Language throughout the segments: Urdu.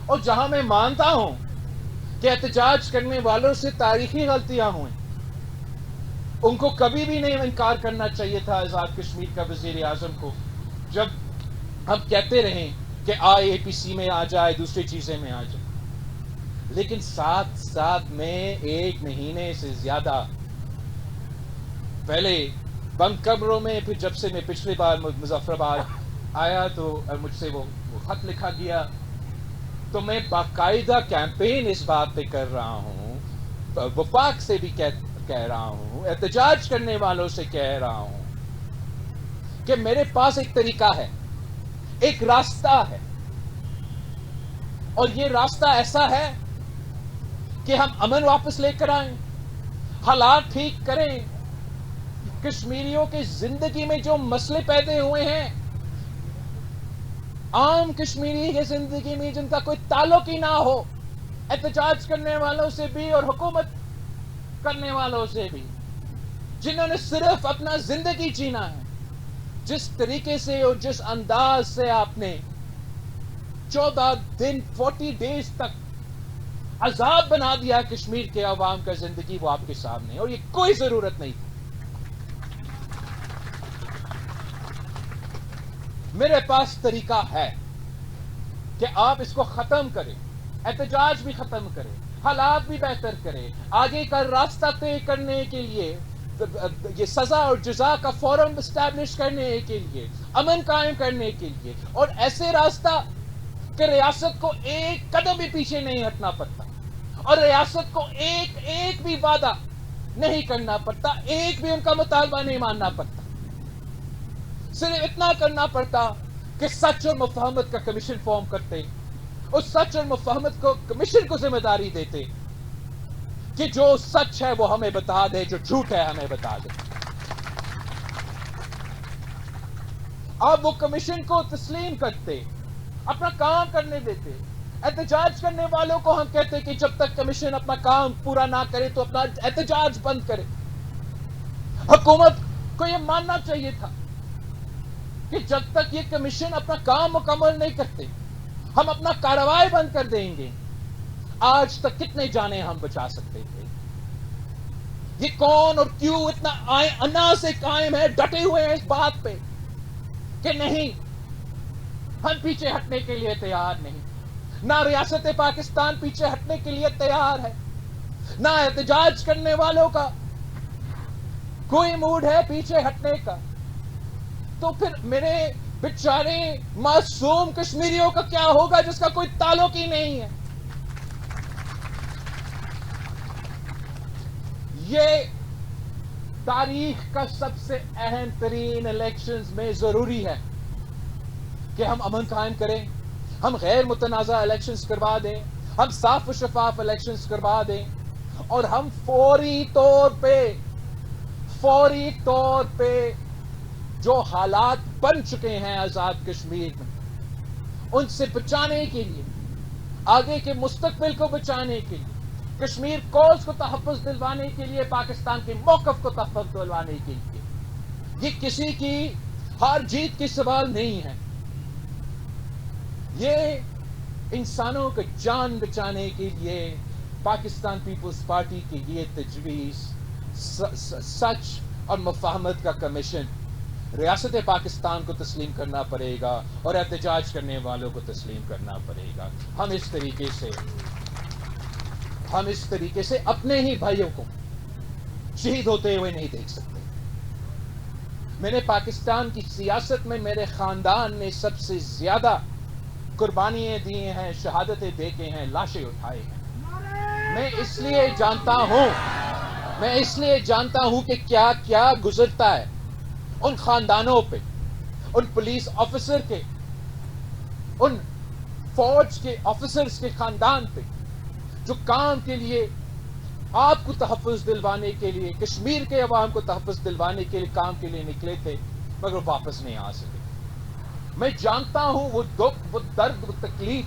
اور جہاں میں مانتا ہوں کہ احتجاج کرنے والوں سے تاریخی غلطیاں ہوئیں، ان کو کبھی بھی نہیں انکار کرنا چاہیے تھا آزاد کشمیر کا وزیر اعظم کو، جب ہم کہتے رہیں کہ آئی اے پی سی میں آ جائے، دوسری چیزیں میں آ جائے، لیکن ساتھ ساتھ میں 1 مہینے سے زیادہ پہلے بند کمروں میں، پھر جب سے میں پچھلی بار مظفر آباد آیا تو مجھ سے وہ خط لکھا گیا، تو میں باقاعدہ کیمپین اس بات پہ کر رہا ہوں، وفاق سے بھی کہہ رہا ہوں، احتجاج کرنے والوں سے کہہ رہا ہوں کہ میرے پاس ایک طریقہ ہے، ایک راستہ ہے، اور یہ راستہ ایسا ہے کہ ہم امن واپس لے کر آئیں، حالات ٹھیک کریں، کشمیریوں کی زندگی میں جو مسئلے پیدا ہوئے ہیں، عام کشمیری کی زندگی میں جن کا کوئی تعلق ہی نہ ہو، احتجاج کرنے والوں سے بھی اور حکومت کرنے والوں سے بھی، جنہوں نے صرف اپنا زندگی جینا ہے، جس طریقے سے اور جس انداز سے آپ نے 14 دن 40 ڈیز تک عذاب بنا دیا کشمیر کے عوام کا زندگی، وہ آپ کے سامنے، اور یہ کوئی ضرورت نہیں تھی۔ میرے پاس طریقہ ہے کہ آپ اس کو ختم کریں، احتجاج بھی ختم کریں، حالات بھی بہتر کریں، آگے کا راستہ طے کرنے کے لیے، یہ سزا اور جزا کا فورم اسٹیبلش کرنے کے لیے، امن قائم کرنے کے لیے، اور ایسے راستہ کہ ریاست کو ایک قدم بھی پیچھے نہیں ہٹنا پڑتا، اور ریاست کو ایک بھی وعدہ نہیں کرنا پڑتا، ایک بھی ان کا مطالبہ نہیں ماننا پڑتا، صرف اتنا کرنا پڑتا کہ سچ اور مفاہمت کا کمیشن فارم کرتے، اس سچ اور مفاہمت کو کمیشن کو ذمہ داری دیتے کہ جو سچ ہے وہ ہمیں بتا دے، جو جھوٹ ہے ہمیں بتا دے۔ آپ وہ کمیشن کو تسلیم کرتے، اپنا کام کرنے دیتے۔ احتجاج کرنے والوں کو ہم کہتے کہ جب تک کمیشن اپنا کام پورا نہ کرے تو اپنا احتجاج بند کرے۔ حکومت کو یہ ماننا چاہیے تھا کہ جب تک یہ کمیشن اپنا کام مکمل نہیں کرتے، ہم اپنا کارروائی بند کر دیں گے۔ آج تک کتنے جانیں ہم بچا سکتے تھے؟ یہ کون اور کیوں اتنا انا سے قائم ہے، ڈٹے ہوئے ہیں اس بات پہ کہ نہیں، ہم پیچھے ہٹنے کے لیے تیار نہیں، نہ ریاست پاکستان پیچھے ہٹنے کے لیے تیار ہے، نہ احتجاج کرنے والوں کا کوئی موڈ ہے پیچھے ہٹنے کا۔ تو پھر میرے بیچارے معصوم کشمیریوں کا کیا ہوگا جس کا کوئی تعلق ہی نہیں ہے؟ یہ تاریخ کا سب سے اہم ترین الیکشنز میں ضروری ہے کہ ہم امن قائم کریں، ہم غیر متنازع الیکشنز کروا دیں، ہم صاف و شفاف الیکشنز کروا دیں، اور ہم فوری طور پہ جو حالات بن چکے ہیں آزاد کشمیر میں، ان سے بچانے کے لیے، آگے کے مستقبل کو بچانے کے لیے، کشمیر کوز کو تحفظ دلوانے کے لیے، پاکستان کے موقف کو تحفظ دلوانے کے لیے، یہ کسی کی ہار جیت کی سوال نہیں ہے، یہ انسانوں کا جان بچانے کے لیے پاکستان پیپلز پارٹی کی یہ تجویز، سچ اور مفاہمت کا کمیشن ریاست پاکستان کو تسلیم کرنا پڑے گا اور احتجاج کرنے والوں کو تسلیم کرنا پڑے گا۔ ہم اس طریقے سے اپنے ہی بھائیوں کو شہید ہوتے ہوئے نہیں دیکھ سکتے۔ میں نے پاکستان کی سیاست میں میرے خاندان نے سب سے زیادہ قربانیاں دی ہیں، شہادتیں دے کے ہیں، لاشیں اٹھائے ہیں۔ میں اس لیے جانتا ہوں کہ کیا کیا گزرتا ہے ان خاندانوں پہ، ان پولیس آفیسر کے، ان فوج کے آفیسرز کے خاندان پہ، جو کام کے لیے آپ کو تحفظ دلوانے کے لیے، کشمیر کے عوام کو تحفظ دلوانے کے لیے کام کے لیے نکلے تھے، مگر واپس نہیں آ سکے۔ میں جانتا ہوں وہ دکھ، وہ درد، وہ تکلیف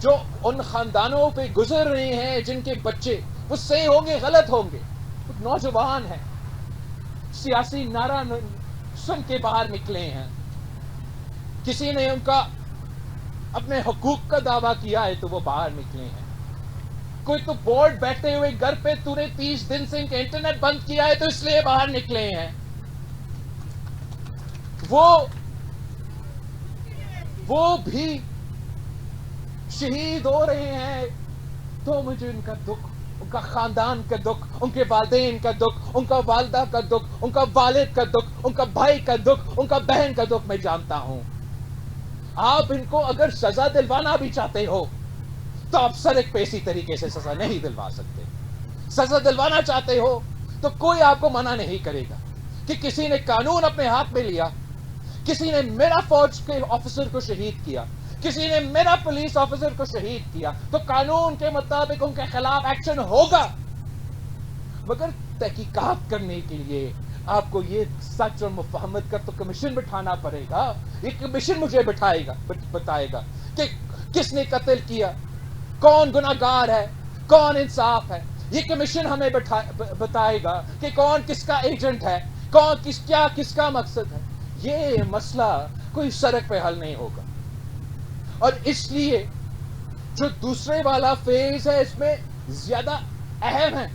جو ان خاندانوں پہ گزر رہے ہیں، جن کے بچے وہ صحیح ہوں گے، غلط ہوں گے، وہ نوجوان ہیں، سیاسی نعرہ سن کے باہر نکلے ہیں، کسی نے ان کا اپنے حقوق کا دعویٰ کیا ہے تو وہ باہر نکلے ہیں. کوئی تو بورڈ بیٹھے ہوئے گھر پہ تو نے 30 دن سے ان کا انٹرنیٹ بند کیا ہے تو اس لیے باہر نکلے ہیں. وہ بھی شہید ہو رہے ہیں تو مجھے ان کا دکھ، ان کا خاندان کا دکھ، ان کے والدین کا دکھ، ان کا والدہ کا دکھ، ان کا والد کا دکھ، ان کا بھائی کا دکھ، ان کا بہن کا دکھ میں جانتا ہوں. آپ ان کو اگر سزا دلوانا بھی چاہتے ہو تو آپ سرک پہ اسی طریقے سے سزا نہیں دلوا سکتے. سزا دلوانا چاہتے ہو تو کوئی آپ کو منع نہیں کرے گا کہ کسی نے قانون اپنے ہاتھ میں لیا، کسی نے میرا فوج کے آفیسر کو شہید کیا، کسی نے میرا پولیس آفیسر کو شہید کیا تو قانون کے مطابق ان کے خلاف ایکشن ہوگا. مگر تحقیقات کرنے کے لیے آپ کو یہ سچ اور مفاہمت کا تو کمیشن بٹھانا پڑے گا. یہ کمیشن مجھے بتائے گا کہ کس نے قتل کیا، کون گناہگار ہے، کون انصاف ہے. یہ کمیشن ہمیں بتائے گا کہ کون کس کا ایجنٹ ہے، کون کس کا مقصد ہے. یہ مسئلہ کوئی سڑک پہ حل نہیں ہوگا. اور اس لیے جو دوسرے والا فیز ہے اس میں زیادہ اہم ہے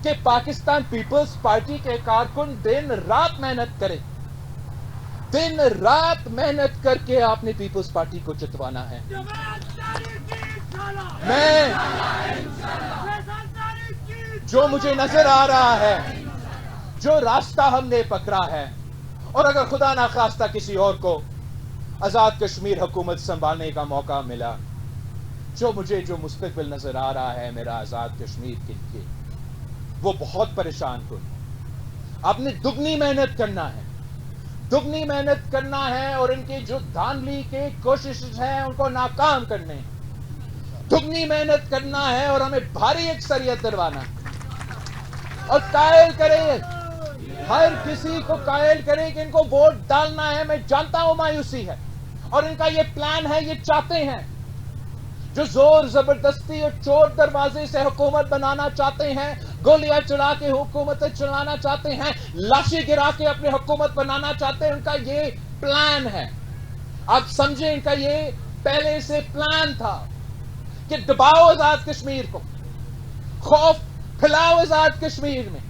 کہ پاکستان پیپلز پارٹی کے کارکن دن رات محنت کرے، دن رات محنت کر کے آپ نے پیپلز پارٹی کو جتوانا ہے. میں جو مجھے نظر آ رہا ہے، جو راستہ ہم نے پکڑا ہے، اور اگر خدا نخواستہ کسی اور کو آزاد کشمیر حکومت سنبھالنے کا موقع ملا، جو مستقبل نظر آ رہا ہے میرا آزاد کشمیر کے لیے، وہ بہت پریشان کن. آپ نے دگنی محنت کرنا ہے اور ان کی جو دھاندلی کی کوششیں ہیں ان کو ناکام کرنے ہیں. دگنی محنت کرنا ہے اور ہمیں بھاری اکثریت دلوانا ہے اور قائل کرے، ہر کسی کو قائل کرے کہ ان کو ووٹ ڈالنا ہے. میں جانتا ہوں مایوسی ہے اور ان کا یہ پلان ہے، یہ چاہتے ہیں، جو زور زبردستی اور چور دروازے سے حکومت بنانا چاہتے ہیں، گولیاں چلا کے حکومتیں چلانا چاہتے ہیں، لاشیں گرا کے اپنے حکومت بنانا چاہتے ہیں. ان کا یہ پلان ہے. آپ سمجھیں ان کا یہ پہلے سے پلان تھا کہ دباؤ آزاد کشمیر کو، خوف پھیلاؤ آزاد کشمیر میں،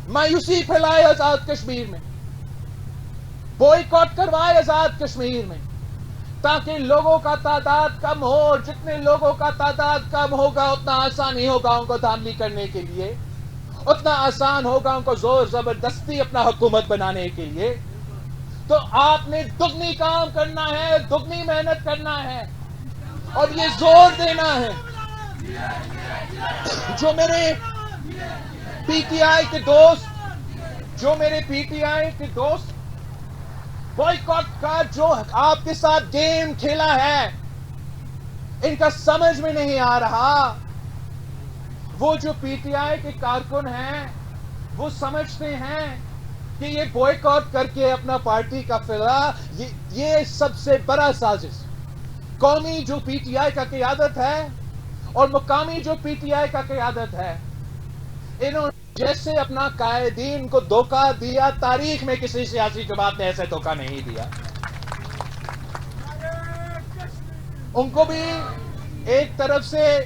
مایوسی پھیلائے آزاد کشمیر میں، بوائیکاٹ کروائے آزاد کشمیر میں، تاکہ لوگوں کا تعداد کم ہو. اور جتنے لوگوں کا تعداد کم ہوگا اتنا آسان ہی ہوگا ان کو دھاندلی کرنے کے لیے، اتنا آسان ہوگا ان کو زور زبردستی اپنا حکومت بنانے کے لیے. تو آپ نے دگنی کام کرنا ہے، دگنی محنت کرنا ہے اور یہ زور دینا ہے. جو میرے پی ٹی آئی کے دوست بوائیکاٹ کا جو آپ کے ساتھ گیم کھیلا ہے، ان کا سمجھ میں نہیں آ رہا. وہ جو پی ٹی آئی کے کارکن ہیں وہ سمجھتے ہیں کہ یہ بوائیکاٹ کر کے اپنا پارٹی کا فلاح، یہ سب سے بڑا سازش. قومی جو پی ٹی آئی کا قیادت ہے اور مقامی جو پی ٹی آئی کا قیادت ہے، انہوں نے جیسے اپنا قائدین کو دھوکہ دیا، تاریخ میں کسی سیاسی جماعت نے ایسے دھوکہ نہیں دیا. ان کو بھی ایک طرف سے